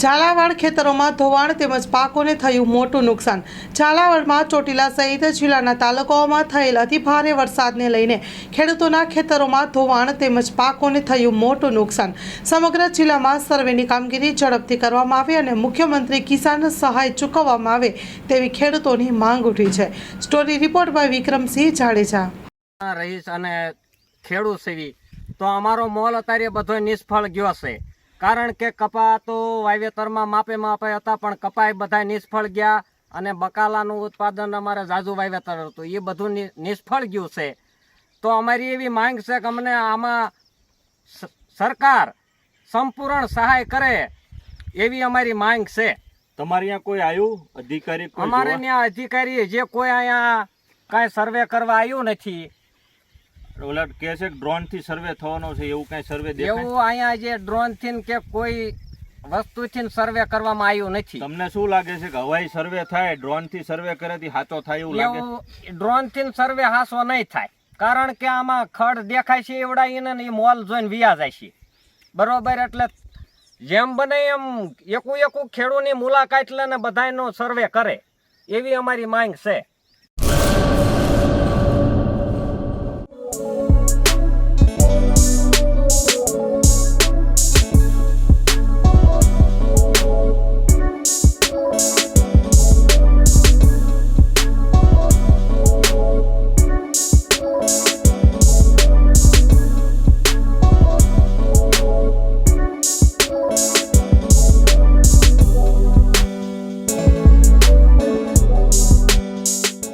ઝાલાવાડ ખેતરોમાં ધોવાણ તેમજ પાકોને થયું મોટું નુકસાન। ઝાલાવાડમાં ચોટીલા સહિત જિલ્લાના તાલુકાઓમાં થયેલ અતિભારે વરસાદને લઈને ખેડૂતોના ખેતરોમાં ધોવાણ તેમજ પાકોને થયું મોટું નુકસાન। સમગ્ર જિલ્લામાં સર્વેની કામગીરી ઝડપથી કરવામાં આવે અને મુખ્યમંત્રી કિસાન સહાય ચૂકવવામાં આવે તેવી ખેડૂતોની માંગ ઉઠી છે। Story report by Vikramsinh Jadeja. રહીશ અને ખેડૂત સેવી તો અમારો મોલ અત્યારે બધો નિષ્ફળ ગયો છે, કારણ કે કપા તો વાવેતરમાં માપે હતા પણ કપાય બધા નિષ્ફળ ગયા અને બકાલાનું ઉત્પાદન અમારે ઝાઝુ વાવેતર હતું એ બધું નિષ્ફળ ગયું છે। તો અમારી એવી માંગ છે કે અમને આમાં સરકાર સંપૂર્ણ સહાય કરે એવી અમારી માંગ છે। તમારે અહીંયા કોઈ આવ્યું અધિકારી? અમારે ત્યાં અધિકારી જે કોઈ અહીંયા કાંઈ સર્વે કરવા આવ્યું નથી। ઓલા કહે છે કે ડ્રોન થી સર્વે થવાનો છે, એવું કઈ સર્વે દેખાય? એવું અહીંયા જે ડ્રોન થી કે કોઈ વસ્તુથી સર્વે કરવામાં આવ્યું નથી। તમને શું લાગે છે કે હવાઈ સર્વે થાય ડ્રોન થી સર્વે કરેથી સાચો થાય એવું લાગે? ડ્રોન થી સર્વે હાસો નહીં થાય, કારણ કે આમાં ખડ દેખાય છે એવડાઈને એ મોલ જોઈને વિયા જાય છે, બરોબર। એટલે જેમ બને એમ એકું ખેડૂતની મુલાકાત લે ને બધાનો સર્વે કરે એવી અમારી માંગ છે।